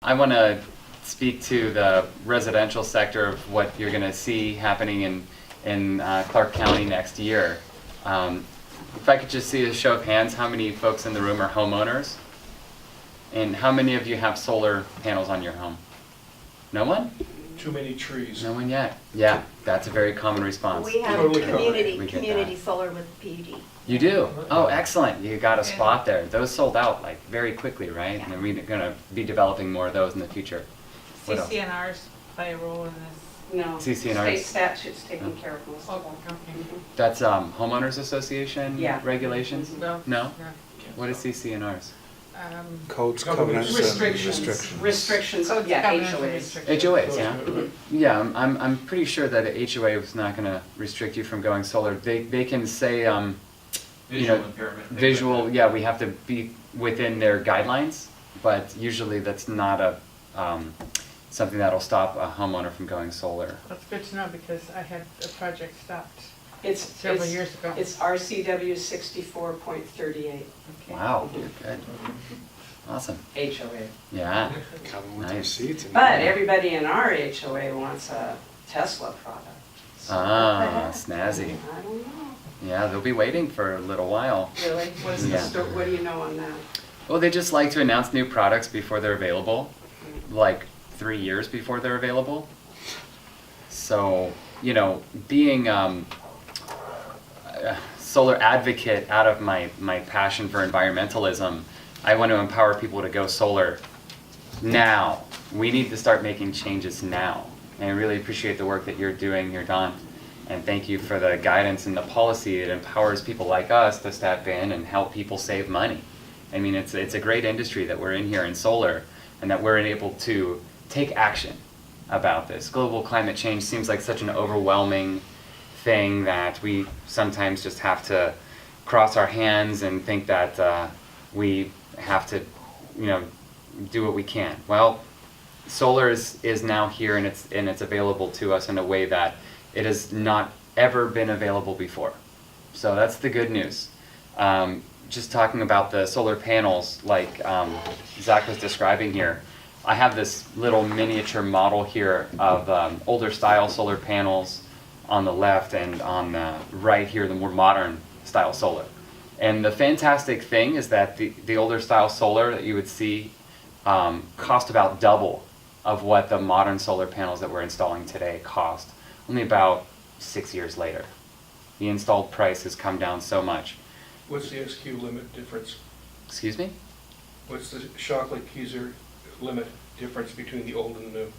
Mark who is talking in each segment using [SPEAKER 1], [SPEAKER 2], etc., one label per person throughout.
[SPEAKER 1] I want to speak to the residential sector of what you're going to see happening in Clark County next year. If I could just see a show of hands, how many folks in the room are homeowners? And how many of you have solar panels on your home? No one?
[SPEAKER 2] Too many trees.
[SPEAKER 1] No one yet. Yeah, that's a very common response.
[SPEAKER 3] We have
[SPEAKER 2] Totally
[SPEAKER 3] community solar with PUD.
[SPEAKER 1] You do? Oh, excellent. You got a spot there. Those sold out like very quickly, right? And we're going to be developing more of those in the future. What else?
[SPEAKER 4] CCNRs play a role in this.
[SPEAKER 5] No.
[SPEAKER 1] CCNRs.
[SPEAKER 5] State statutes taking care of most of
[SPEAKER 4] Oh,
[SPEAKER 5] them.
[SPEAKER 4] okay.
[SPEAKER 1] That's homeowners association
[SPEAKER 5] Yeah.
[SPEAKER 1] regulations?
[SPEAKER 4] Well,
[SPEAKER 1] No? What is CCNRs?
[SPEAKER 6] Codes,
[SPEAKER 2] Covenants.
[SPEAKER 6] covenants, and
[SPEAKER 5] Restrictions. Restrictions,
[SPEAKER 4] Codes,
[SPEAKER 5] yeah,
[SPEAKER 4] covenants, and
[SPEAKER 5] HOAs.
[SPEAKER 4] restrictions.
[SPEAKER 1] HOAs, yeah. Yeah, I'm pretty sure that a HOA was not going to restrict you from going solar. They can say,
[SPEAKER 7] Visual impairment. things
[SPEAKER 1] visual,
[SPEAKER 7] like
[SPEAKER 1] yeah, we have to be within their guidelines, but usually that's not a something that'll stop a homeowner from going solar.
[SPEAKER 4] That's good to know because I had a project stopped
[SPEAKER 5] It's
[SPEAKER 4] several years ago.
[SPEAKER 5] It's RCW 64.38
[SPEAKER 1] Wow, you're good. Awesome.
[SPEAKER 5] HOA.
[SPEAKER 1] Yeah.
[SPEAKER 6] come with their
[SPEAKER 1] Nice.
[SPEAKER 6] seats. and-
[SPEAKER 5] But everybody in our HOA wants a Tesla product. So what the
[SPEAKER 1] Ah,
[SPEAKER 5] heck?
[SPEAKER 1] snazzy.
[SPEAKER 5] I don't know.
[SPEAKER 1] Yeah, they'll be waiting for a little while.
[SPEAKER 5] Really? What's the
[SPEAKER 1] Yeah.
[SPEAKER 5] story? What do you know on that?
[SPEAKER 1] Well, they just like to announce new products before they're available, like 3 years before they're available. So, you know, being a solar advocate out of my passion for environmentalism, I want to empower people to go solar now. We need to start making changes now. And I really appreciate the work that you're doing here, Don. And thank you for the guidance and the policy that empowers people like us to step in and help people save money. I mean, it's a great industry that we're in here in solar, and that we're able to take action about this. Global climate change seems like such an overwhelming thing that we sometimes just have to cross our hands and think that we have to, you know, do what we can. Well, solar is now here, and it's available to us in a way that it has not ever been available before. So that's the good news. Just talking about the solar panels, like Zach was describing here, I have this little miniature model here of older style solar panels on the left, and on the right here, the more modern style solar. And the fantastic thing is that the older style solar that you would see cost about double of what the modern solar panels that we're installing today cost, only about 6 years later. The installed price has come down so much.
[SPEAKER 2] What's the SQ limit difference?
[SPEAKER 1] Excuse me?
[SPEAKER 2] What's the Shockley-Keyser limit difference between the old and the new?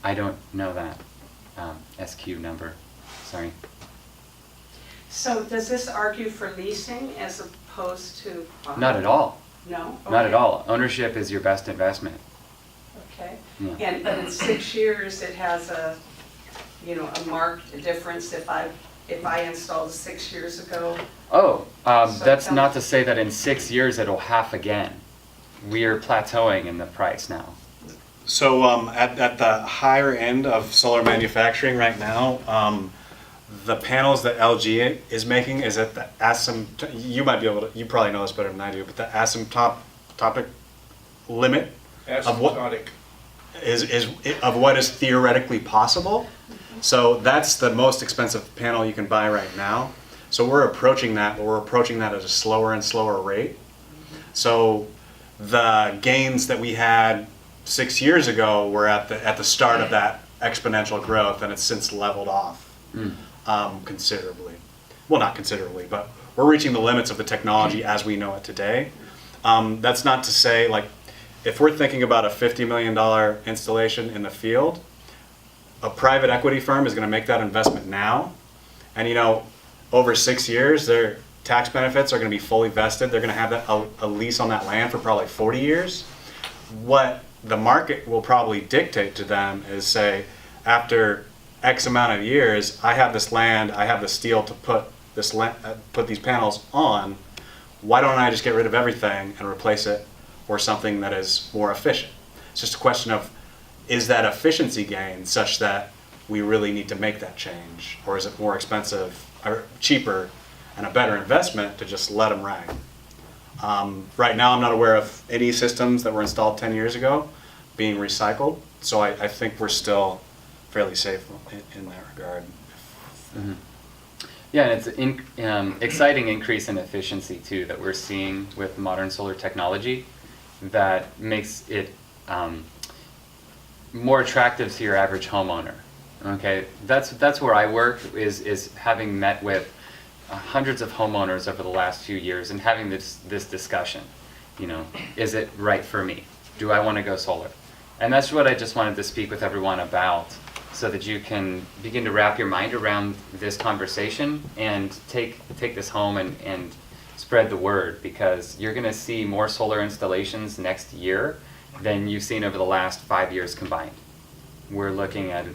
[SPEAKER 1] I don't know that SQ number. Sorry.
[SPEAKER 5] So does this argue for leasing as opposed to buying?
[SPEAKER 1] Not at all.
[SPEAKER 5] No?
[SPEAKER 1] Not at
[SPEAKER 5] Okay.
[SPEAKER 1] all. Ownership is your best investment.
[SPEAKER 5] Okay.
[SPEAKER 1] Yeah.
[SPEAKER 5] But in 6 years, it has a marked difference if I installed 6 years ago?
[SPEAKER 1] Oh,
[SPEAKER 5] So
[SPEAKER 1] that's
[SPEAKER 5] tell
[SPEAKER 1] not
[SPEAKER 5] me-
[SPEAKER 1] to say that in 6 years it'll half again. We are plateauing in the price now.
[SPEAKER 6] So at the higher end of solar manufacturing right now, the panels that LG is making is at the you might be able to, you probably know this better than I do, but the asymptotic limit of what
[SPEAKER 2] Asymptotic.
[SPEAKER 6] is of what is theoretically possible. So that's the most expensive panel you can buy right now. So we're approaching that, but we're approaching that at a slower and slower rate. So the gains that we had 6 years ago were at the start of that exponential growth, and it's since leveled off considerably. Well, not considerably, but we're reaching the limits of the technology as we know it today. That's not to say, like, if we're thinking about a $50 million installation in the field, a private equity firm is going to make that investment now, and over 6 years, their tax benefits are going to be fully vested. They're going to have a lease on that land for probably 40 years. What the market will probably dictate to them is, say, after X amount of years, I have this land, I have the steel to put these panels on. Why don't I just get rid of everything and replace it for something that is more efficient? It's just a question of, is that efficiency gain such that we really need to make that change, or is it more expensive or cheaper and a better investment to just let them ride? Right now, I'm not aware of any systems that were installed 10 years ago being recycled. So I think we're still fairly safe in that regard.
[SPEAKER 1] Mhm. Yeah, and it's an exciting increase in efficiency too that we're seeing with modern solar technology that makes it more attractive to your average homeowner. Okay, that's where I work, is having met with hundreds of homeowners over the last few years and having this discussion. You know, is it right for me? Do I want to go solar? And that's what I just wanted to speak with everyone about, so that you can begin to wrap your mind around this conversation and take this home and spread the word, because you're going to see more solar installations next year than you've seen over the last 5 years combined. We're looking at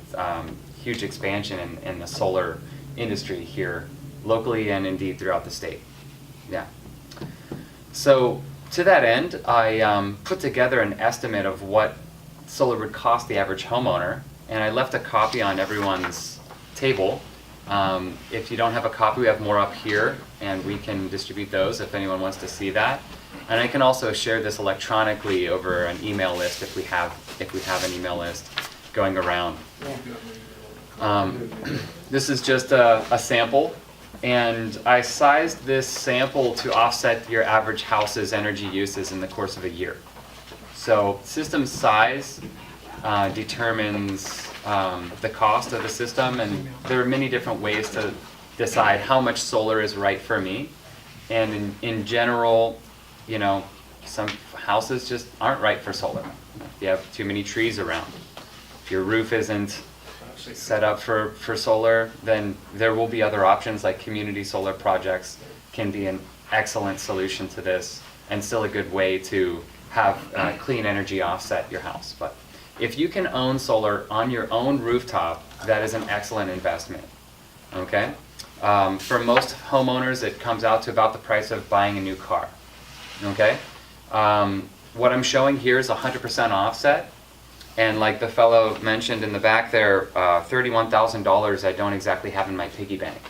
[SPEAKER 1] huge expansion in the solar industry here locally and indeed throughout the state. Yeah. So to that end, I put together an estimate of what solar would cost the average homeowner, and I left a copy on everyone's table. If you don't have a copy, we have more up here, and we can distribute those if anyone wants to see that. And I can also share this electronically over an email list if we have an email list going around. This is just a sample, and I sized this sample to offset your average house's energy uses in the course of a year. So system size determines the cost of the system, and there are many different ways to decide how much solar is right for me. And in general, you know, some houses just aren't right for solar. If you have too many trees around, if your roof isn't set up for solar, then there will be other options, like community solar projects can be an excellent solution to this, and still a good way to have clean energy offset your house. But if you can own solar on your own rooftop, that is an excellent investment. Okay? For most homeowners, it comes out to about the price of buying a new car. Okay? What I'm showing here is 100% offset. And like the fellow mentioned in the back there, $31,000 I don't exactly have in my piggy bank,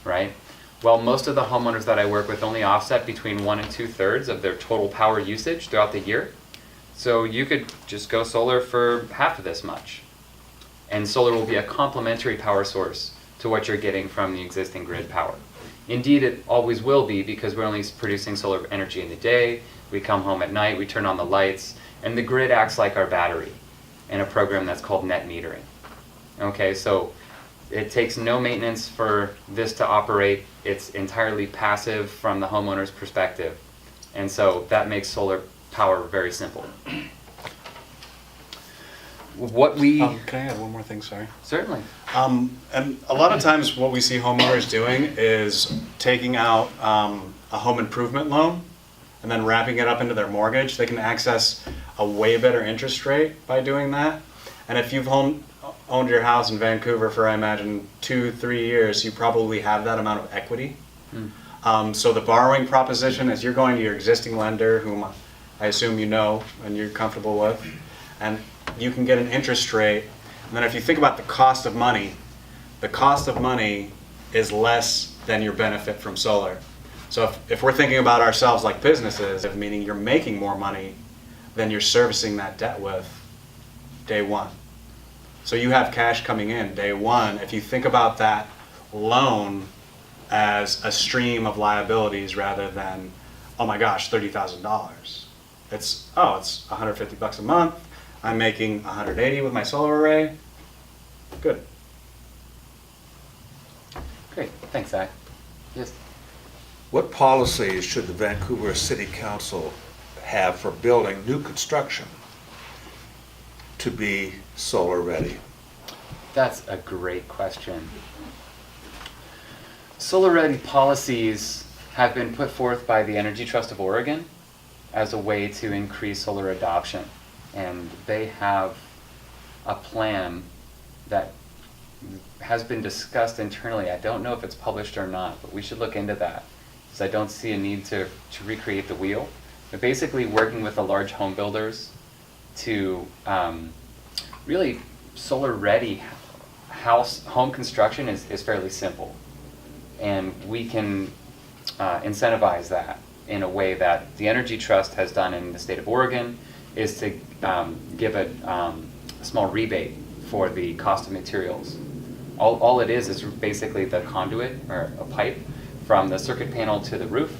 [SPEAKER 1] right? Well, most of the homeowners that I work with only offset between 1 and 2/3 of their total power usage throughout the year. So you could just go solar for half of this much. And solar will be a complementary power source to what you're getting from the existing grid power. Indeed, it always will be, because we're only producing solar energy in the day. We come home at night, we turn on the lights, and the grid acts like our battery in a program that's called net metering. Okay, so it takes no maintenance for this to operate. It's entirely passive from the homeowner's perspective. And so that makes solar power very simple. What we...
[SPEAKER 6] Can I add one more thing, sorry?
[SPEAKER 1] Certainly.
[SPEAKER 6] And a lot of times what we see homeowners doing is taking out a home improvement loan and then wrapping it up into their mortgage. They can access a way better interest rate by doing that. And if you've owned your house in Vancouver for, I imagine, 2-3 years, you probably have that amount of equity. So the borrowing proposition is you're going to your existing lender, whom I assume you know and you're comfortable with, and you can get an interest rate. And then if you think about the cost of money is less than your benefit from solar. So if we're thinking about ourselves like businesses, meaning you're making more money than you're servicing that debt with day one. So you have cash coming in day one. If you think about that loan as a stream of liabilities rather than, oh my gosh, $30,000. It's $150 a month. I'm making $180 with my solar array. Good.
[SPEAKER 1] Great. Thanks, Zach. Yes.
[SPEAKER 8] What policies should the Vancouver City Council have for building new construction to be solar ready?
[SPEAKER 1] That's a great question. Solar ready policies have been put forth by the Energy Trust of Oregon as a way to increase solar adoption. And they have a plan that has been discussed internally. I don't know if it's published or not, but we should look into that, because I don't see a need to recreate the wheel. They're basically working with the large home builders to really solar ready home construction is fairly simple. And we can incentivize that in a way that the Energy Trust has done in the state of Oregon, is to give a small rebate for the cost of materials. All it is basically the conduit or a pipe from the circuit panel to the roof.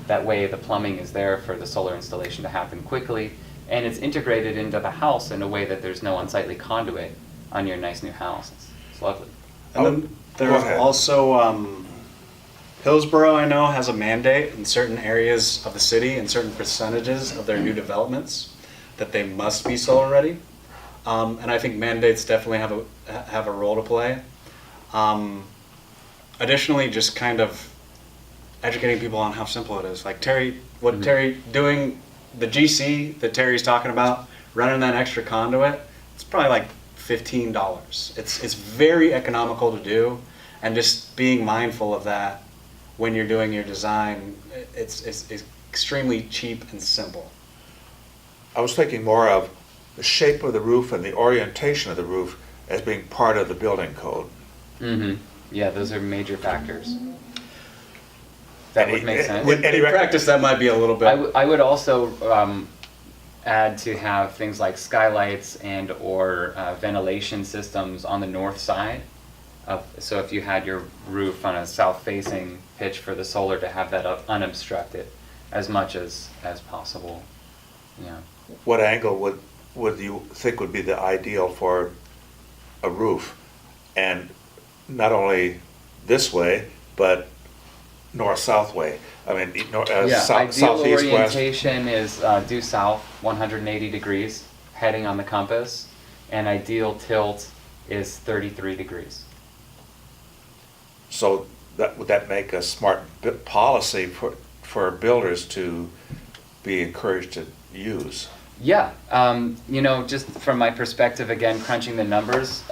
[SPEAKER 1] That way the plumbing is there for the solar installation to happen quickly, and it's integrated into the house in a way that there's no unsightly conduit on your nice new house. It's lovely.
[SPEAKER 6] And then there
[SPEAKER 8] Go
[SPEAKER 6] are
[SPEAKER 8] ahead.
[SPEAKER 6] also, Hillsborough, I know, has a mandate in certain areas of the city and certain percentages of their new developments that they must be solar ready. And I think mandates definitely have a role to play. Additionally, just kind of educating people on how simple it is. Like Terry, what Terry doing, the GC that Terry's talking about, running that extra conduit, it's probably like $15. It's very economical to do, and just being mindful of that when you're doing your design, it's extremely cheap and simple.
[SPEAKER 8] I was thinking more of the shape of the roof and the orientation of the roof as being part of the building code.
[SPEAKER 1] Mm-hmm. Yeah, those are major factors. That would make sense.
[SPEAKER 6] In practice, that might be a little bit.
[SPEAKER 1] I would also add to have things like skylights and or ventilation systems on the north side. So if you had your roof on a south-facing pitch for the solar, to have that unobstructed as much as possible. Yeah.
[SPEAKER 8] What angle would you think would be the ideal for a roof? And not only this way, but north-south way. I mean,
[SPEAKER 1] Yeah, ideal
[SPEAKER 8] southeast, west.
[SPEAKER 1] orientation is due south 180 degrees, heading on the compass, and ideal tilt is 33 degrees.
[SPEAKER 8] So would that make a smart policy for builders to be encouraged to use?
[SPEAKER 1] Yeah, just from my perspective, again, crunching the numbers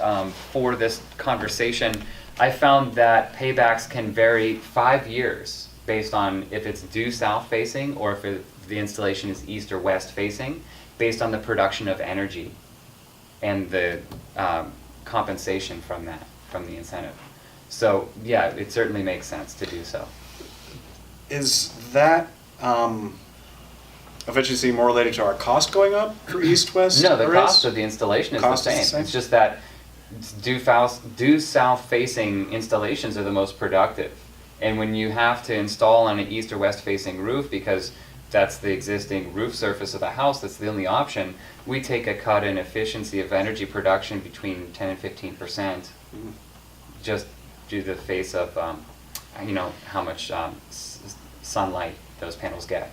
[SPEAKER 1] for this conversation, I found that paybacks can vary 5 years based on if it's due south facing or if the installation is east or west facing, based on the production of energy and the compensation from the incentive. So yeah, it certainly makes sense to do so.
[SPEAKER 6] Is that efficiency more related to our cost going up for east-west
[SPEAKER 1] No, the
[SPEAKER 6] arrays?
[SPEAKER 1] cost of the installation is the
[SPEAKER 6] Cost is
[SPEAKER 1] same.
[SPEAKER 6] the same?
[SPEAKER 1] It's just that due south-facing installations are the most productive. And when you have to install on an east or west-facing roof, because that's the existing roof surface of the house, that's the only option, we take a cut in efficiency of energy production between 10 and 15%, just due to the face of, how much sunlight those panels get.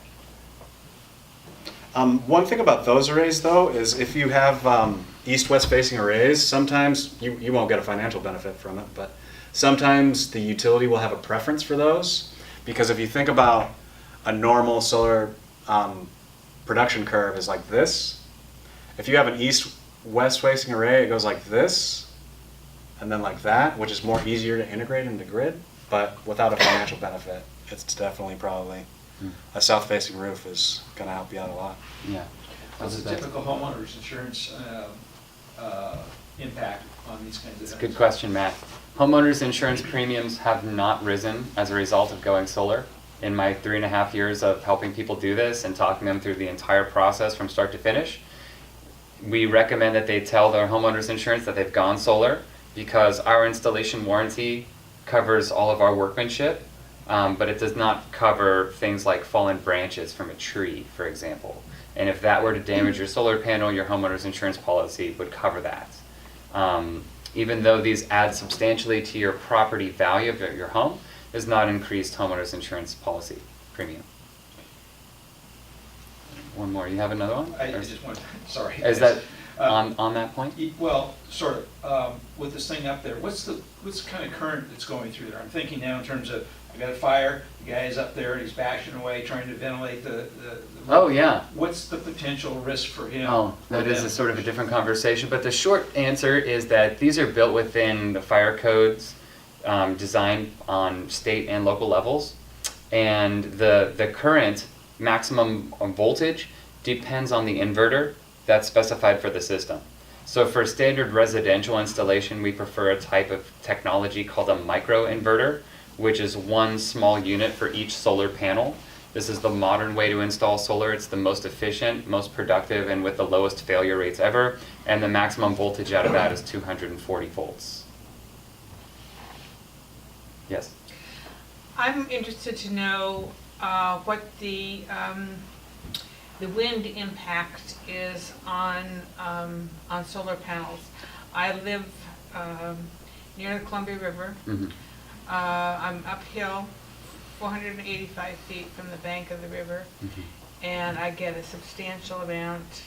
[SPEAKER 6] One thing about those arrays, though, is if you have east-west facing arrays, sometimes you won't get a financial benefit from it, but sometimes the utility will have a preference for those, because if you think about a normal solar production curve is like this. If you have an east-west facing array, it goes like this, and then like that, which is more easier to integrate into grid, but without a financial benefit, it's definitely probably a south-facing roof is going to help you out a lot.
[SPEAKER 1] Yeah.
[SPEAKER 7] What's the typical homeowner's insurance impact on these kinds of things?
[SPEAKER 1] It's a good question, Matt. Homeowners insurance premiums have not risen as a result of going solar. In my 3.5 years of helping people do this and talking them through the entire process from start to finish, we recommend that they tell their homeowners insurance that they've gone solar, because our installation warranty covers all of our workmanship, but it does not cover things like fallen branches from a tree, for example. And if that were to damage your solar panel, your homeowner's insurance policy would cover that. Even though these add substantially to your property value of your home, does not increase homeowner's insurance policy premium. One more. You have another one?
[SPEAKER 7] I
[SPEAKER 1] Or
[SPEAKER 7] just want, sorry.
[SPEAKER 1] is that on that point?
[SPEAKER 7] Well, sort of. With this thing up there, what's the kind of current that's going through there? I'm thinking now in terms of, I got a fire, the guy is up there and he's bashing away trying to ventilate the
[SPEAKER 1] Oh, yeah.
[SPEAKER 7] What's the potential risk for him?
[SPEAKER 1] Oh, that is a sort of a different conversation, but the short answer is that these are built within the fire codes designed on state and local levels, and the current maximum voltage depends on the inverter that's specified for the system. So for standard residential installation, we prefer a type of technology called a microinverter, which is one small unit for each solar panel, This is the modern way to install solar. It's the most efficient, most productive, and with the lowest failure rates ever. And the maximum voltage out of that is 240 volts. Yes?
[SPEAKER 4] I'm interested to know what the wind impact is on solar panels. I live near the Columbia River.
[SPEAKER 1] Mhm.
[SPEAKER 4] I'm uphill 485 feet from the bank of the river, and I get a substantial amount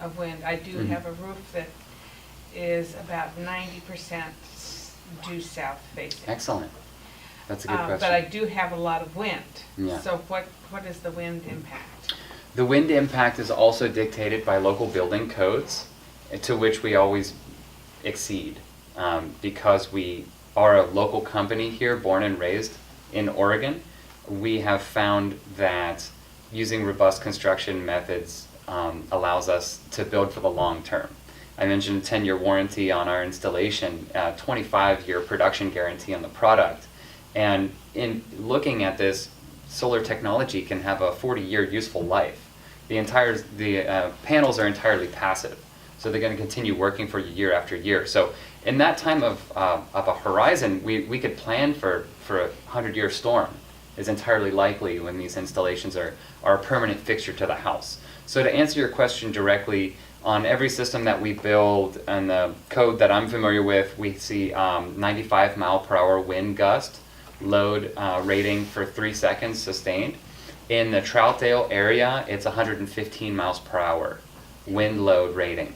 [SPEAKER 4] of wind. I do have a roof that is about 90% due south facing.
[SPEAKER 1] Excellent. That's a good question.
[SPEAKER 4] But I do have a lot of wind.
[SPEAKER 1] Yeah.
[SPEAKER 4] So what is the wind impact?
[SPEAKER 1] The wind impact is also dictated by local building codes, to which we always exceed. Because we are a local company here, born and raised in Oregon, we have found that using robust construction methods allows us to build for the long term. I mentioned a 10-year warranty on our installation, 25-year production guarantee on the product. And in looking at this, solar technology can have a 40-year useful life. The panels are entirely passive, so they're going to continue working for you year after year. So in that time of a horizon, we could plan for a 100-year storm. Is entirely likely when these installations are a permanent fixture to the house. So to answer your question directly, on every system that we build and the code that I'm familiar with, we see 95 mile per hour wind gust, load rating for 3 seconds sustained. In the Troutdale area, it's 115 miles per hour wind load rating.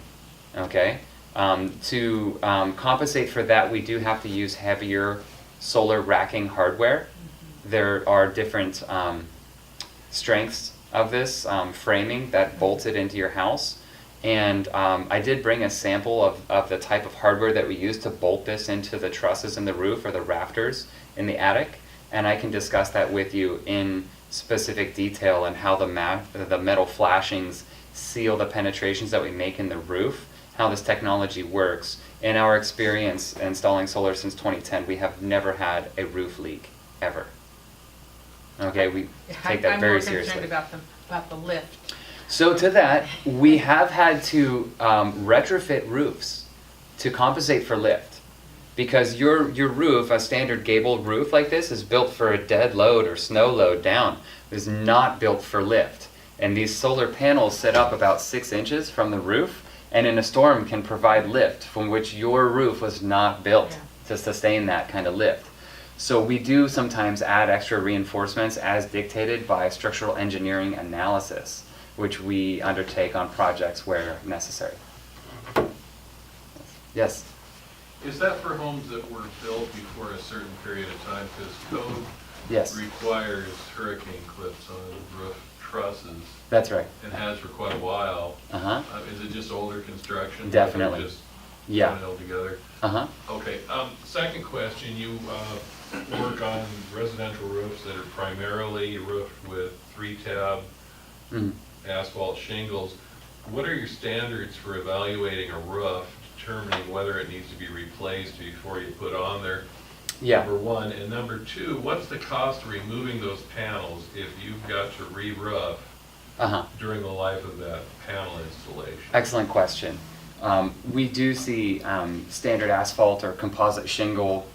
[SPEAKER 1] Okay? To compensate for that, we do have to use heavier solar racking hardware. There are different strengths of this framing that bolts it into your house. And I did bring a sample of the type of hardware that we use to bolt this into the trusses in the roof or the rafters in the attic. And I can discuss that with you in specific detail and how the metal flashings seal the penetrations that we make in the roof, how this technology works. In our experience installing solar since 2010, we have never had a roof leak, ever. Okay, we take that very seriously.
[SPEAKER 4] I'm more concerned about the lift.
[SPEAKER 1] So to that, we have had to retrofit roofs to compensate for lift. Because your roof, a standard gabled roof like this, is built for a dead load or snow load down. It is not built for lift. And these solar panels sit up about 6 inches from the roof, and in a storm can provide lift, from which your roof was not built to sustain that kind of lift. So we do sometimes add extra reinforcements as dictated by structural engineering analysis, which we undertake on projects where necessary. Yes?
[SPEAKER 9] Is that for homes that were built before a certain period of time? Because code
[SPEAKER 1] Yes.
[SPEAKER 9] requires hurricane clips on roof trusses
[SPEAKER 1] That's right.
[SPEAKER 9] and has for quite a while.
[SPEAKER 1] Uh-huh.
[SPEAKER 9] Is it just older construction?
[SPEAKER 1] Definitely.
[SPEAKER 9] Or just
[SPEAKER 1] Yeah.
[SPEAKER 9] put it all together?
[SPEAKER 1] Uh-huh.
[SPEAKER 9] Okay, second question, you work on residential roofs that are primarily roofed with 3-tab
[SPEAKER 1] Mhm.
[SPEAKER 9] asphalt shingles. What are your standards for evaluating a roof, determining whether it needs to be replaced before you put on there?
[SPEAKER 1] Yeah.
[SPEAKER 9] Number one, and number two, what's the cost of removing those panels if you've got to re-roof
[SPEAKER 1] Uh-huh.
[SPEAKER 9] during the life of that panel installation?
[SPEAKER 1] Excellent question. We do see standard asphalt or composite shingle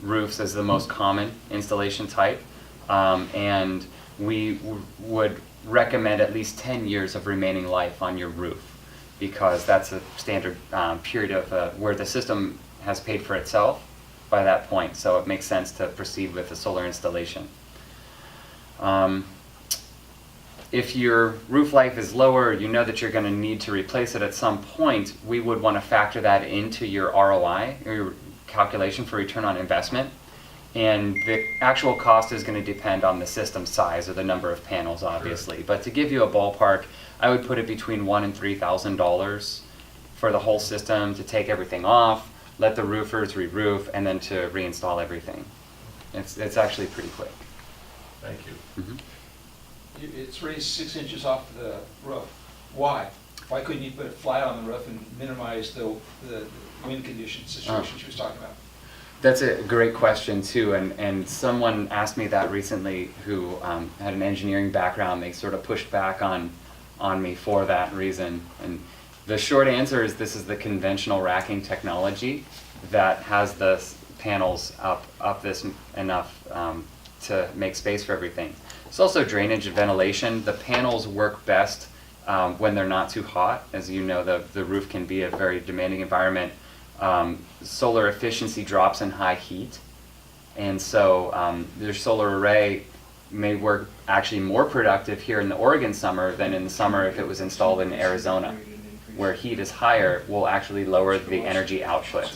[SPEAKER 1] roofs as the most common installation type. And we would recommend at least 10 years of remaining life on your roof, because that's a standard period of where the system has paid for itself by that point, so it makes sense to proceed with the solar installation. If your roof life is lower, you know that you're going to need to replace it at some point, we would want to factor that into your ROI, or your calculation for return on investment. And the actual cost is going to depend on the system size or the number of panels, obviously. But to give you a ballpark, I would put it between $1,000 and $3,000 for the whole system, to take everything off, let the roofers re-roof, and then to reinstall everything. It's actually pretty quick.
[SPEAKER 9] Thank you.
[SPEAKER 1] Mhm.
[SPEAKER 7] It's raised 6 inches off the roof. Why? Why couldn't you put it flat on the roof and minimize the wind condition situation she was talking about?
[SPEAKER 1] That's a great question too, and someone asked me that recently who had an engineering background. They sort of pushed back on me for that reason. And the short answer is this is the conventional racking technology that has the panels up this enough to make space for everything. It's also drainage and ventilation. The panels work best when they're not too hot. As you know, the roof can be a very demanding environment. Solar efficiency drops in high heat, and so their solar array may work actually more productive here in the Oregon summer than in the summer if it was installed in Arizona, where heat is higher, will actually lower the energy output.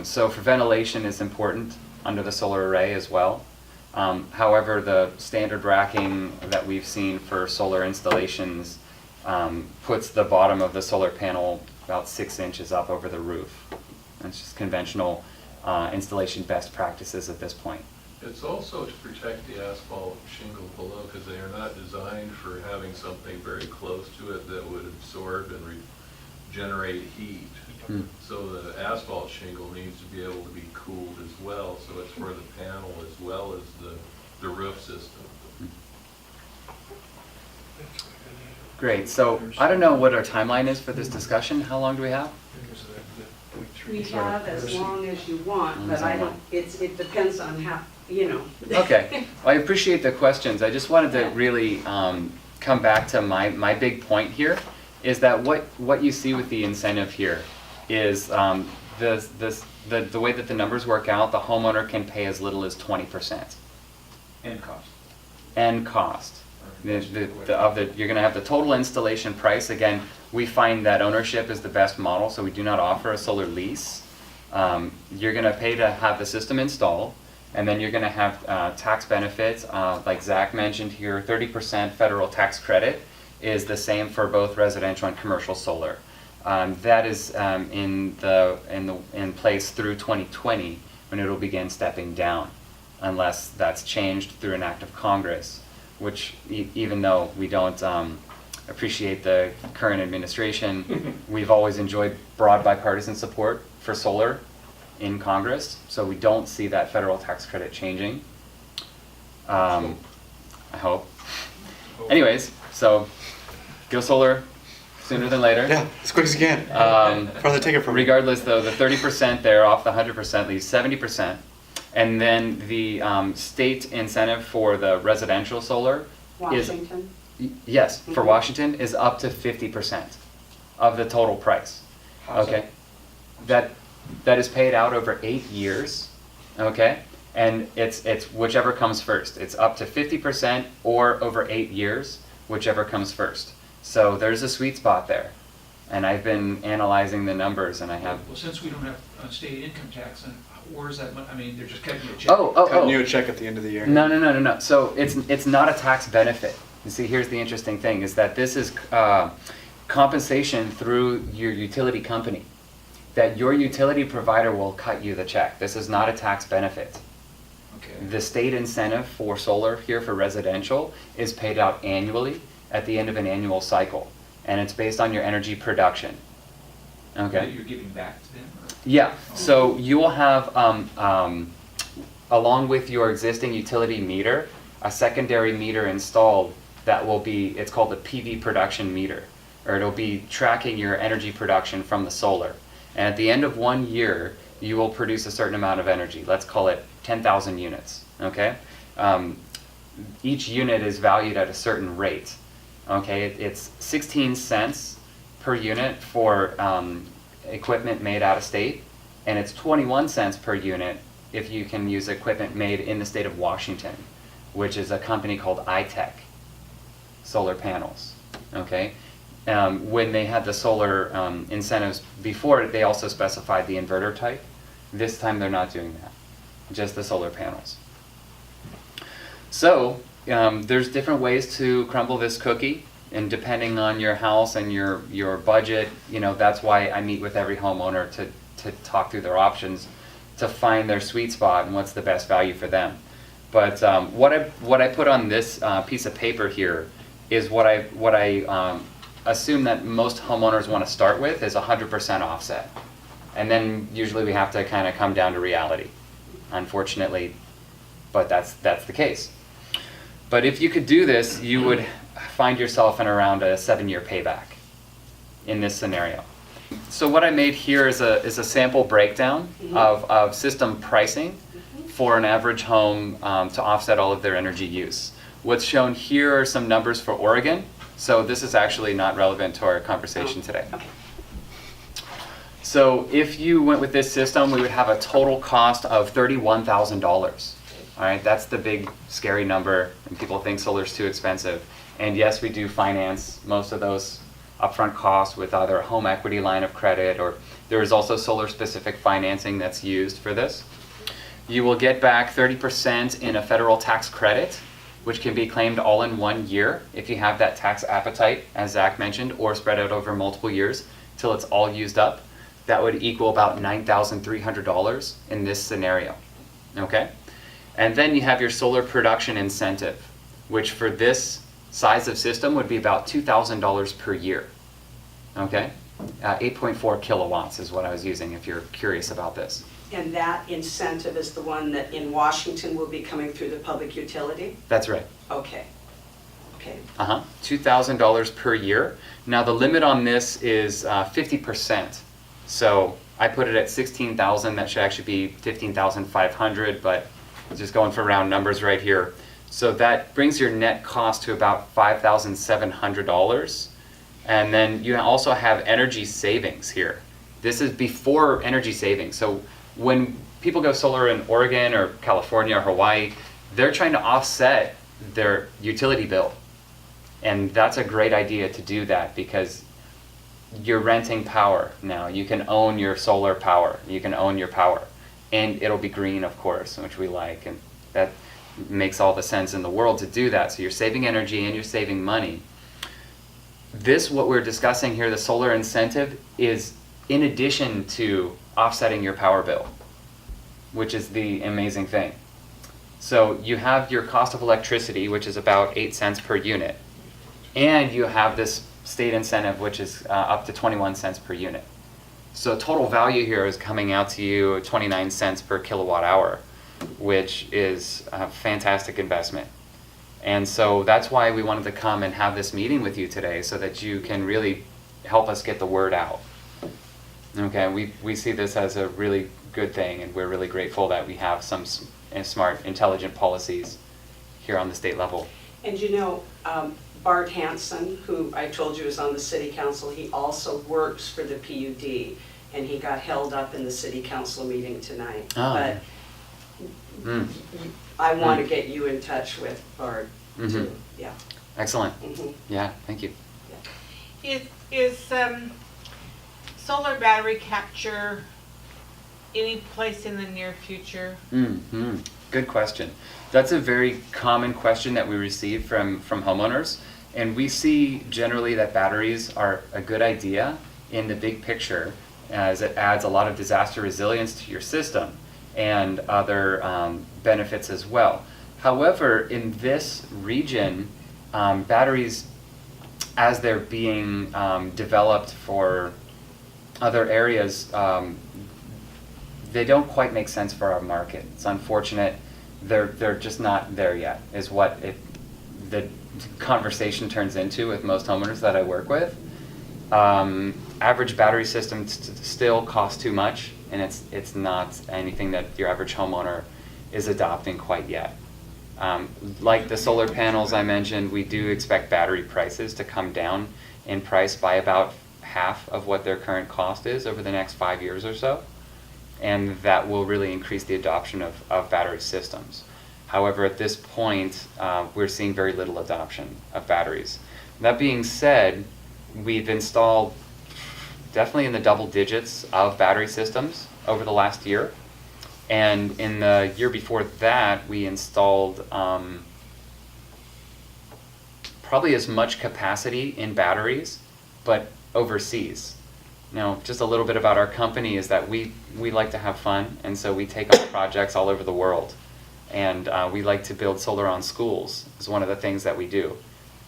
[SPEAKER 1] So for ventilation is important under the solar array as well. However, the standard racking that we've seen for solar installations puts the bottom of the solar panel about 6 inches up over the roof. That's just conventional installation best practices at this point.
[SPEAKER 9] It's also to protect the asphalt shingle below, because they are not designed for having something very close to it that would absorb and generate heat.
[SPEAKER 1] Hmm.
[SPEAKER 9] So the asphalt shingle needs to be able to be cooled as well, so it's for the panel as well as the roof system.
[SPEAKER 1] Great, so I don't know what our timeline is for this discussion. How long do we have?
[SPEAKER 5] We have as long as you want, but I don't, it depends on how, you know.
[SPEAKER 1] Okay, well, I appreciate the questions. I just wanted to really come back to my big point here, is that what you see with the incentive here is the way that the numbers work out, the homeowner can pay as little as 20%.
[SPEAKER 7] And cost.
[SPEAKER 1] And cost. You're going to have the total installation price. Again, we find that ownership is the best model, so we do not offer a solar lease. You're going to pay to have the system installed, and then you're going to have tax benefits. Like Zach mentioned here, 30% federal tax credit is the same for both residential and commercial solar. That is in place through 2020, when it will begin stepping down, unless that's changed through an act of Congress, which even though we don't appreciate the current administration, we've always enjoyed broad bipartisan support for solar in Congress, so we don't see that federal tax credit changing. I hope. Anyways, so go solar sooner than later.
[SPEAKER 6] Yeah, as quick as you can. From the ticket from me.
[SPEAKER 1] Regardless, though, the 30% there off the 100% leaves 70%. And then the state incentive for the residential solar
[SPEAKER 5] Washington?
[SPEAKER 1] is, yes, for Washington is up to 50% of the total price.
[SPEAKER 7] How's
[SPEAKER 1] Okay, that is paid out over 8 years. Okay, and it's whichever comes first. It's up to 50% or over 8 years, whichever comes first. So there's a sweet spot there, and I've been analyzing the numbers, and I have.
[SPEAKER 7] Well, since we don't have state income tax, then where's that money? I mean, they're just cutting you a check.
[SPEAKER 6] Cutting you a check at the end of the year.
[SPEAKER 1] No. So it's not a tax benefit. You see, here's the interesting thing, is that this is compensation through your utility company, that your utility provider will cut you the check. This is not a tax benefit.
[SPEAKER 7] Okay.
[SPEAKER 1] The state incentive for solar here for residential is paid out annually at the end of an annual cycle, and it's based on your energy production. Okay.
[SPEAKER 7] That you're giving back to them? Or?
[SPEAKER 1] Yeah, so you will have, along with your existing utility meter, a secondary meter installed that will be, it's called the PV production meter, or it'll be tracking your energy production from the solar. And at the end of 1 year, you will produce a certain amount of energy. Let's call it 10,000 units, okay? Each unit is valued at a certain rate, okay? It's 16 cents per unit for equipment made out of state, and it's 21 cents per unit if you can use equipment made in the state of Washington, which is a company called iTech solar panels, okay? When they had the solar incentives before, they also specified the inverter type. This time they're not doing that, just the solar panels. So there's different ways to crumble this cookie, and depending on your house and your budget, that's why I meet with every homeowner to talk through their options, to find their sweet spot and what's the best value for them. But what I put on this piece of paper here is what I assume that most homeowners want to start with is 100% offset. And then usually we have to kind of come down to reality, unfortunately, but that's the case. But if you could do this, you would find yourself in around a 7-year payback in this scenario. So what I made here is a sample breakdown of system pricing for an average home to offset all of their energy use. What's shown here are some numbers for Oregon. So this is actually not relevant to our conversation today.
[SPEAKER 5] Okay.
[SPEAKER 1] So if you went with this system, we would have a total cost of $31,000. All right, that's the big scary number, and people think solar's too expensive. And yes, we do finance most of those upfront costs with either a home equity line of credit, or there is also solar-specific financing that's used for this. You will get back 30% in a federal tax credit, which can be claimed all in 1 year if you have that tax appetite, as Zach mentioned, or spread out over multiple years till it's all used up. That would equal about $9,300 in this scenario, okay? And then you have your solar production incentive, which for this size of system would be about $2,000 per year, okay? 8.4 kilowatts is what I was using if you're curious about this.
[SPEAKER 5] And that incentive is the one that in Washington will be coming through the public utility?
[SPEAKER 1] That's right.
[SPEAKER 5] Okay. Okay.
[SPEAKER 1] $2,000 per year. Now the limit on this is 50%. So I put it at 16,000. That should actually be 15,500, but just going for round numbers right here. So that brings your net cost to about $5,700. And then you also have energy savings here. This is before energy savings. So when people go solar in Oregon or California or Hawaii, they're trying to offset their utility bill. And that's a great idea to do that because you're renting power now. You can own your solar power. You can own your power. And it'll be green, of course, which we like. And that makes all the sense in the world to do that. So you're saving energy and you're saving money. This, what we're discussing here, the solar incentive, is in addition to offsetting your power bill, which is the amazing thing. So you have your cost of electricity, which is about 8 cents per unit. And you have this state incentive, which is up to 21 cents per unit. So total value here is coming out to you 29 cents per kilowatt hour, which is a fantastic investment. And so that's why we wanted to come and have this meeting with you today, so that you can really help us get the word out. Okay, we see this as a really good thing, and we're really grateful that we have some smart, intelligent policies here on the state level.
[SPEAKER 5] And you know, Bart Hansen, who I told you is on the city council, he also works for the PUD, and he got held up in the city council meeting tonight.
[SPEAKER 1] Oh.
[SPEAKER 5] But I want to get you in touch with Bart too. Yeah.
[SPEAKER 1] Excellent.
[SPEAKER 5] Mhm.
[SPEAKER 1] Yeah, thank you.
[SPEAKER 4] Is solar battery capture any place in the near future?
[SPEAKER 1] Good question. That's a very common question that we receive from homeowners. And we see generally that batteries are a good idea in the big picture, as it adds a lot of disaster resilience to your system and other benefits as well. However, in this region, batteries, as they're being developed for other areas, they don't quite make sense for our market. It's unfortunate. They're just not there yet, is what the conversation turns into with most homeowners that I work with. Average battery systems still cost too much, and it's not anything that your average homeowner is adopting quite yet. Like the solar panels I mentioned, we do expect battery prices to come down in price by about half of what their current cost is over the next 5 years or so. And that will really increase the adoption of battery systems. However, at this point, we're seeing very little adoption of batteries. That being said, we've installed definitely in the double digits of battery systems over the last year. And in the year before that, we installed probably as much capacity in batteries, but overseas. Now, just a little bit about our company is that we like to have fun, and so we take on projects all over the world. And we like to build solar on schools, is one of the things that we do.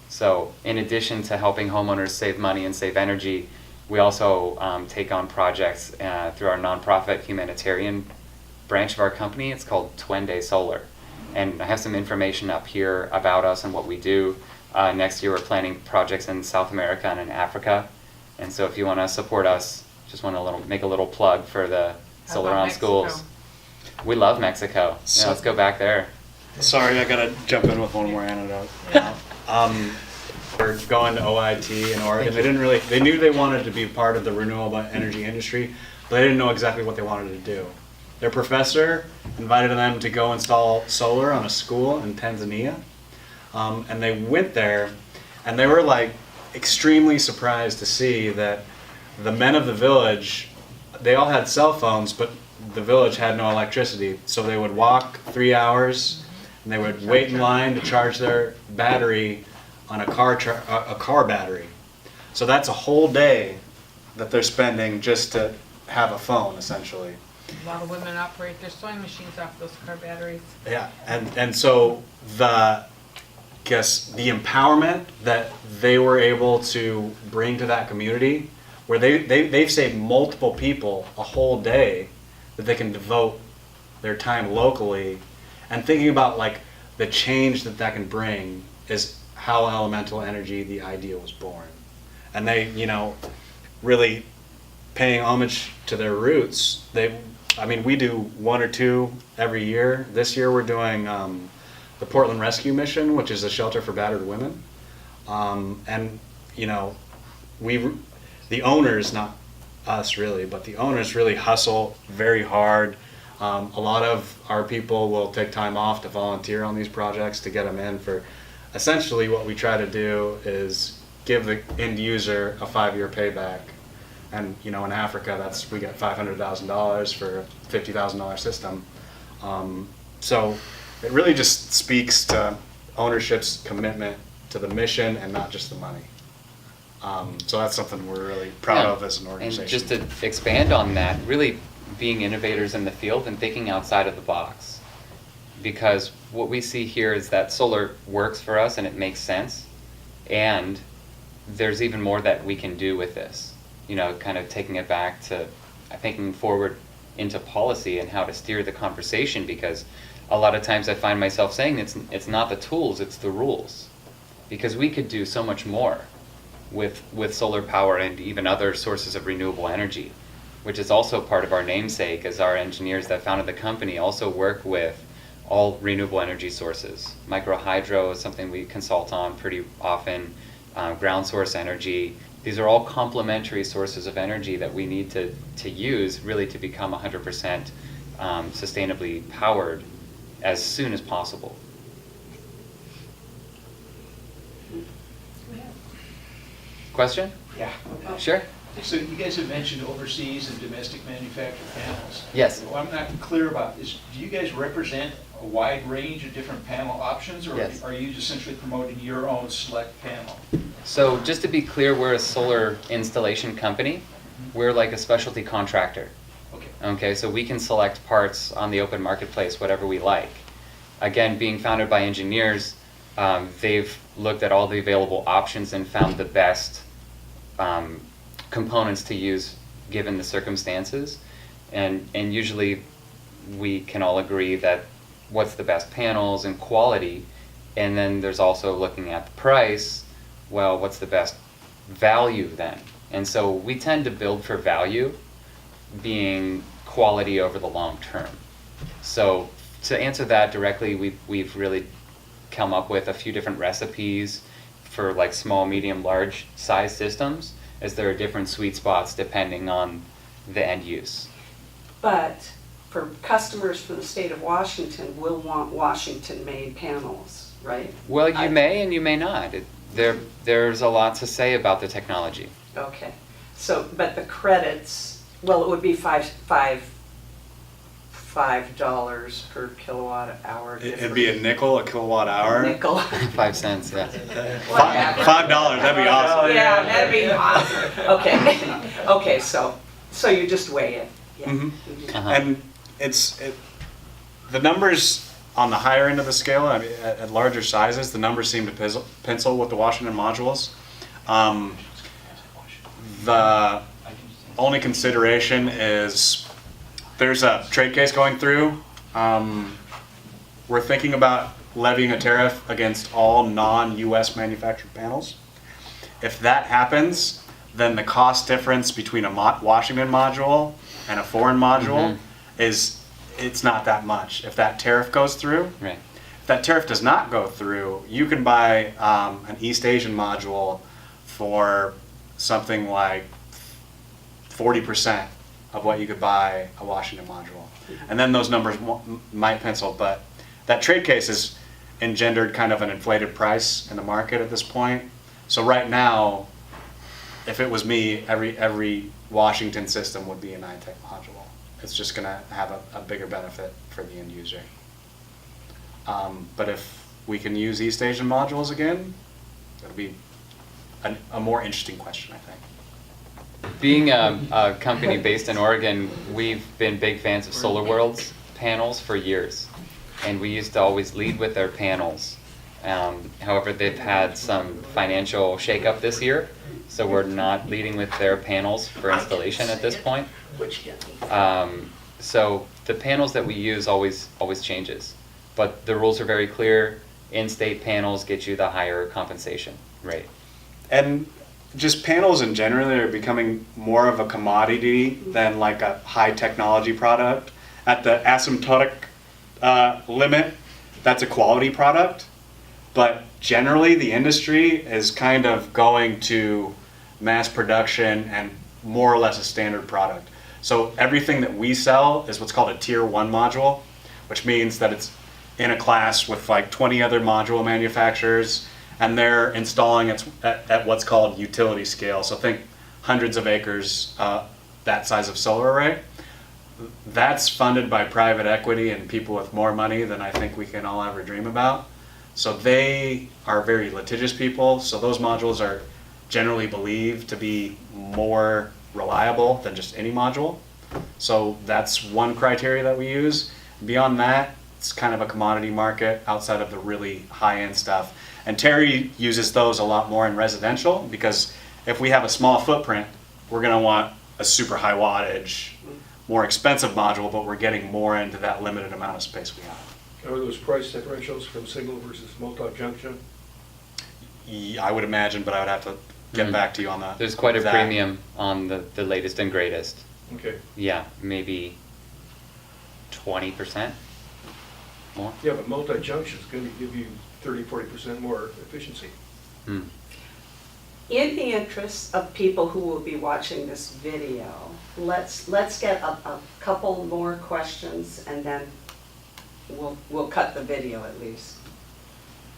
[SPEAKER 1] So in addition to helping homeowners save money and save energy, We also take on projects through our nonprofit humanitarian branch of our company. It's called Twende Solar. And I have some information up here about us and what we do. Next year we're planning projects in South America and in Africa. And so if you want to support us, just want to make a little plug for the
[SPEAKER 4] How
[SPEAKER 1] Solar
[SPEAKER 4] about
[SPEAKER 1] on
[SPEAKER 4] Mexico?
[SPEAKER 1] Schools. We love Mexico.
[SPEAKER 6] So-
[SPEAKER 1] Yeah, let's go back there.
[SPEAKER 6] Sorry, I gotta jump in with one more anecdote. We're going to OIT in Oregon. They knew they wanted to be part of the renewable energy industry, but they didn't know exactly what they wanted to do. Their professor invited them to go install solar on a school in Tanzania. And they went there, and they were like extremely surprised to see that the men of the village, they all had cell phones, but the village had no electricity. So they would walk 3 hours, and they would wait in line to charge their battery on a car battery. So that's a whole day that they're spending just to have a phone, essentially.
[SPEAKER 4] A lot of women operate their sewing machines off those car batteries.
[SPEAKER 6] Yeah, and so the empowerment that they were able to bring to that community, where they've saved multiple people a whole day that they can devote their time locally, and thinking about like the change that that can bring is how elemental energy, the idea, was born. And they, really paying homage to their roots. We do 1 or 2 every year. This year we're doing the Portland Rescue Mission, which is a shelter for battered women. The owners, not us really, but the owners really hustle very hard. A lot of our people will take time off to volunteer on these projects to get them in for, essentially what we try to do is give the end user a 5-year payback. And in Africa, we get $500,000 for a $50,000 system. So it really just speaks to ownership's commitment to the mission and not just the money. So that's something we're really proud of as an organization.
[SPEAKER 1] And just to expand on that, really being innovators in the field and thinking outside of the box. Because what we see here is that solar works for us and it makes sense. And there's even more that we can do with this. Kind of taking it back to thinking forward into policy and how to steer the conversation, because a lot of times I find myself saying it's not the tools, it's the rules. Because we could do so much more with solar power and even other sources of renewable energy, which is also part of our namesake, as our engineers that founded the company also work with all renewable energy sources. Microhydro is something we consult on pretty often, ground source energy. These are all complementary sources of energy that we need to use really to become 100% sustainably powered as soon as possible. Question?
[SPEAKER 5] Yeah.
[SPEAKER 1] Sure.
[SPEAKER 7] So you guys have mentioned overseas and domestic manufactured panels.
[SPEAKER 1] Yes.
[SPEAKER 7] What I'm not clear about is, do you guys represent a wide range of different panel options, or
[SPEAKER 1] Yes.
[SPEAKER 7] are you just essentially promoting your own select panel?
[SPEAKER 1] So just to be clear, we're a solar installation company. We're like a specialty contractor.
[SPEAKER 7] Okay.
[SPEAKER 1] Okay, so we can select parts on the open marketplace, whatever we like. Again, being founded by engineers, they've looked at all the available options and found the best components to use given the circumstances. And usually we can all agree that what's the best panels and quality. And then there's also looking at the price. Well, what's the best value then? And so we tend to build for value, being quality over the long term. So to answer that directly, we've really come up with a few different recipes for like small, medium, large size systems, as there are different sweet spots depending on the end use.
[SPEAKER 5] But for customers for the state of Washington, will want Washington-made panels, right?
[SPEAKER 1] Well, you may and you may not. There's a lot to say about the technology.
[SPEAKER 5] Okay, so, but the credits, well, it would be $5 per kilowatt hour.
[SPEAKER 6] It'd be a nickel a kilowatt hour.
[SPEAKER 5] Nickel.
[SPEAKER 1] 5 cents, yeah.
[SPEAKER 6] $5, that'd be awesome.
[SPEAKER 5] Yeah, that'd be awesome. Okay, okay, so you just weigh it. Yeah.
[SPEAKER 1] Uh-huh.
[SPEAKER 6] And the numbers on the higher end of the scale, at larger sizes, the numbers seem to pencil with the Washington modules. The only consideration is there's a trade case going through. We're thinking about levying a tariff against all non-US manufactured panels. If that happens, then the cost difference between a Washington module and a foreign module it's not that much. If that tariff goes through,
[SPEAKER 1] Right.
[SPEAKER 6] if that tariff does not go through, you can buy an East Asian module for something like 40% of what you could buy a Washington module. And then those numbers might pencil, but that trade case has engendered kind of an inflated price in the market at this point. So right now, if it was me, every Washington system would be a 9-tech module. It's just going to have a bigger benefit for the end user. But if we can use East Asian modules again, it'll be a more interesting question, I think.
[SPEAKER 1] Being a company based in Oregon, we've been big fans of SolarWorld's panels for years. And we used to always lead with their panels. However, they've had some financial shakeup this year, so we're not leading with their panels for installation at this point. So the panels that we use always changes, but the rules are very clear. In-state panels get you the higher compensation rate.
[SPEAKER 6] And just panels in general are becoming more of a commodity than like a high technology product. At the asymptotic limit, that's a quality product. But generally, the industry is kind of going to mass production and more or less a standard product. So everything that we sell is what's called a tier 1 module, which means that it's in a class with like 20 other module manufacturers, and they're installing it at what's called utility scale. So think hundreds of acres, that size of solar array. That's funded by private equity and people with more money than I think we can all ever dream about. So they are very litigious people, so those modules are generally believed to be more reliable than just any module. So that's one criteria that we use. Beyond that, it's kind of a commodity market outside of the really high-end stuff. And Terry uses those a lot more in residential, because if we have a small footprint, we're going to want a super high wattage, more expensive module, but we're getting more into that limited amount of space we have.
[SPEAKER 2] Are those price differentials from single versus multi-junction?
[SPEAKER 6] I would imagine, but I would have to get back to you on that.
[SPEAKER 1] There's quite a
[SPEAKER 6] exact.
[SPEAKER 1] premium on the latest and greatest.
[SPEAKER 2] Okay.
[SPEAKER 1] Yeah, maybe 20% more.
[SPEAKER 2] Yeah, but multi-junction is going to give you 30-40% more efficiency.
[SPEAKER 1] Hmm.
[SPEAKER 5] In the interest of people who will be watching this video, let's get a couple more questions, and then we'll cut the video at least.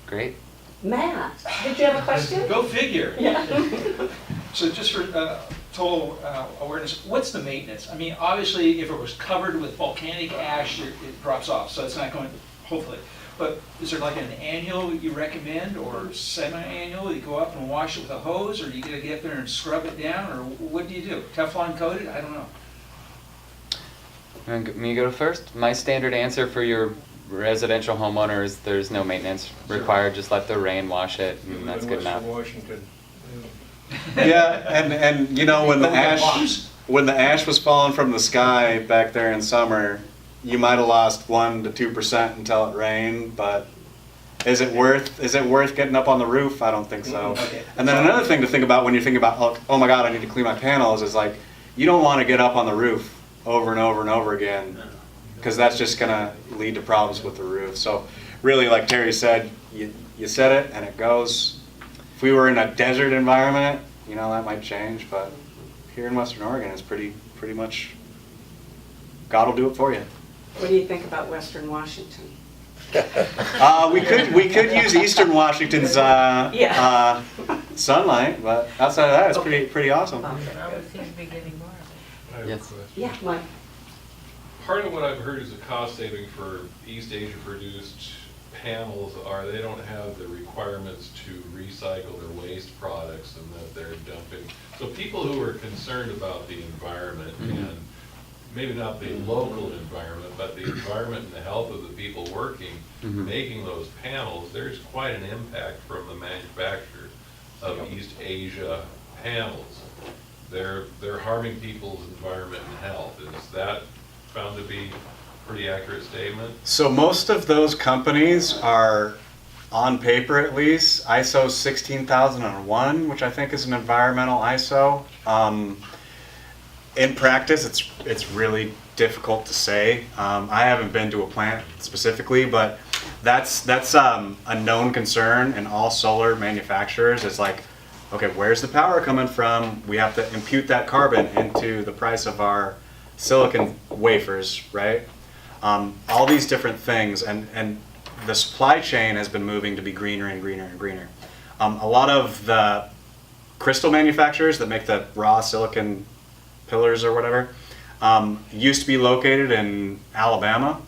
[SPEAKER 1] Great.
[SPEAKER 5] Matt, did you have a question?
[SPEAKER 7] Go figure.
[SPEAKER 5] Yeah.
[SPEAKER 7] So just for total awareness, what's the maintenance? I mean, obviously, if it was covered with volcanic ash, it drops off, so it's not going, hopefully. But is there like an annual you recommend, or semi-annual? You go up and wash it with a hose, or you gotta get up there and scrub it down, or what do you do? Teflon coated? I don't know.
[SPEAKER 1] Me go first? My standard answer for your residential homeowners, there's no maintenance required. Just let the rain wash it, and that's
[SPEAKER 2] In
[SPEAKER 1] good enough.
[SPEAKER 2] Western Washington.
[SPEAKER 6] Yeah, and you know, when the ash was falling from the sky back there in summer, you might have lost 1% to 2% until it rained, but is it worth getting up on the roof? I don't think so.
[SPEAKER 7] Okay.
[SPEAKER 6] And then another thing to think about when you think about, oh my God, I need to clean my panels, is like, you don't want to get up on the roof over and over and over again, because that's just gonna lead to problems with the roof. So really, like Terry said, you set it and it goes. If we were in a desert environment, you know, that might change, but here in Western Oregon, it's pretty much, God will do it for you.
[SPEAKER 5] What do you think about Western Washington?
[SPEAKER 6] We could use Eastern Washington's sunlight, but outside of that, it's pretty awesome.
[SPEAKER 4] I would seem to be getting more of
[SPEAKER 9] I have a
[SPEAKER 1] Yes.
[SPEAKER 9] question.
[SPEAKER 5] Yeah, Mike.
[SPEAKER 9] Part of what I've heard is a cost saving for East Asia produced panels are they don't have the requirements to recycle their waste products, and that they're dumping. So people who are concerned about the environment and maybe not the local environment, but the environment and the health of the people working, making those panels, there's quite an impact from the manufacturers of East Asia panels. they're harming people's environment and health. Is that found to be a pretty accurate statement?
[SPEAKER 6] So most of those companies are, on paper at least, ISO 16001, which I think is an environmental ISO. In practice, it's really difficult to say. I haven't been to a plant specifically, but that's a known concern in all solar manufacturers. Is like, okay, where's the power coming from? We have to impute that carbon into the price of our silicon wafers, right? All these different things, and the supply chain has been moving to be greener and greener and greener. A lot of the crystal manufacturers that make the raw silicon pillars or whatever used to be located in Alabama.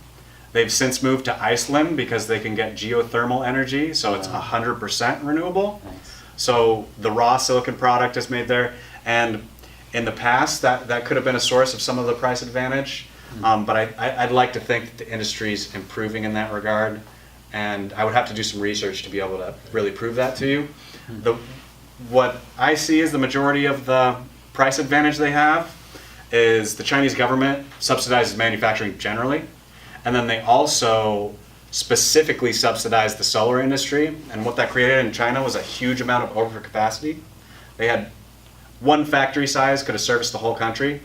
[SPEAKER 6] They've since moved to Iceland because they can get geothermal energy, so it's 100% renewable.
[SPEAKER 1] Nice.
[SPEAKER 6] So the raw silicon product is made there, and in the past that could have been a source of some of the price advantage. But I'd like to think that the industry's improving in that regard, and I would have to do some research to be able to really prove that to you. What I see as the majority of the price advantage they have is the Chinese government subsidizes manufacturing generally, and then they also specifically subsidize the solar industry, and what that created in China was a huge amount of overcapacity. They had one factory size could have serviced the whole country.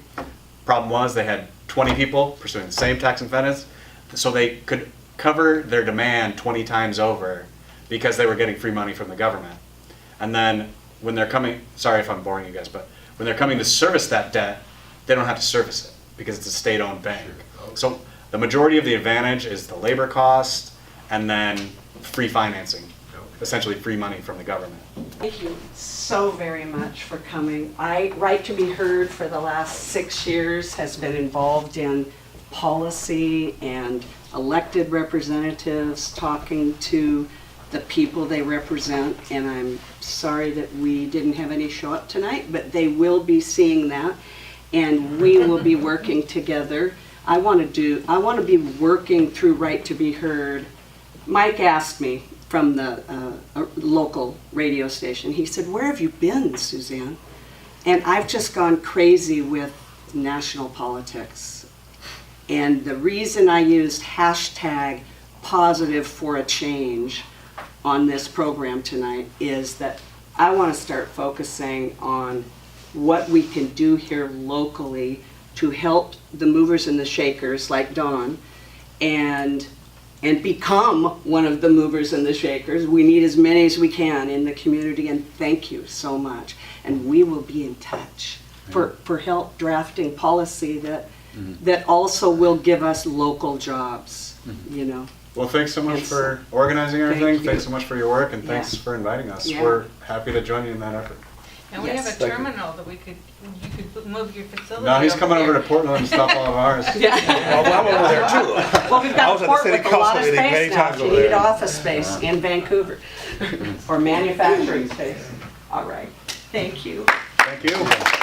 [SPEAKER 6] Problem was they had 20 people pursuing the same tax incentives, so they could cover their demand 20 times over because they were getting free money from the government. And then when they're coming, sorry if I'm boring you guys, but when they're coming to service that debt, they don't have to service it because it's a state-owned bank. So the majority of the advantage is the labor cost and then free financing, essentially free money from the government.
[SPEAKER 5] Thank you so very much for coming. Right to Be Heard for the last 6 years has been involved in policy and elected representatives talking to the people they represent, and I'm sorry that we didn't have any show up tonight, but they will be seeing that, and we will be working together. I want to be working through Right to Be Heard. Mike asked me from the local radio station, he said, "Where have you been, Suzanne?" And I've just gone crazy with national politics. And the reason I used hashtag positive for a change on this program tonight is that I want to start focusing on what we can do here locally to help the movers and the shakers like Dawn and become one of the movers and the shakers. We need as many as we can in the community, and thank you so much. And we will be in touch for help drafting policy that also will give us local jobs, you know.
[SPEAKER 6] Well, thanks so much
[SPEAKER 5] Yes.
[SPEAKER 6] for organizing everything.
[SPEAKER 5] Thank you.
[SPEAKER 6] Thanks so much for your work, and thanks
[SPEAKER 5] Yeah.
[SPEAKER 6] for inviting us.
[SPEAKER 5] Yeah.
[SPEAKER 6] We're happy to join you in that effort.
[SPEAKER 4] And we
[SPEAKER 5] Yes.
[SPEAKER 4] have a
[SPEAKER 6] Thank you.
[SPEAKER 4] terminal that you could move your facility.
[SPEAKER 6] No, he's coming over
[SPEAKER 4] here.
[SPEAKER 6] to Portland and stop all of ours.
[SPEAKER 5] Yeah.
[SPEAKER 8] Well, I'm over there too.
[SPEAKER 5] Well, we've
[SPEAKER 8] I
[SPEAKER 5] got
[SPEAKER 8] was
[SPEAKER 5] a
[SPEAKER 8] at the
[SPEAKER 5] port
[SPEAKER 8] city
[SPEAKER 5] with a lot of
[SPEAKER 8] council meeting many
[SPEAKER 5] space now.
[SPEAKER 8] times
[SPEAKER 5] If you
[SPEAKER 8] over
[SPEAKER 5] need
[SPEAKER 8] there.
[SPEAKER 5] office space in Vancouver or manufacturing space. All right. Thank you.
[SPEAKER 6] Thank you.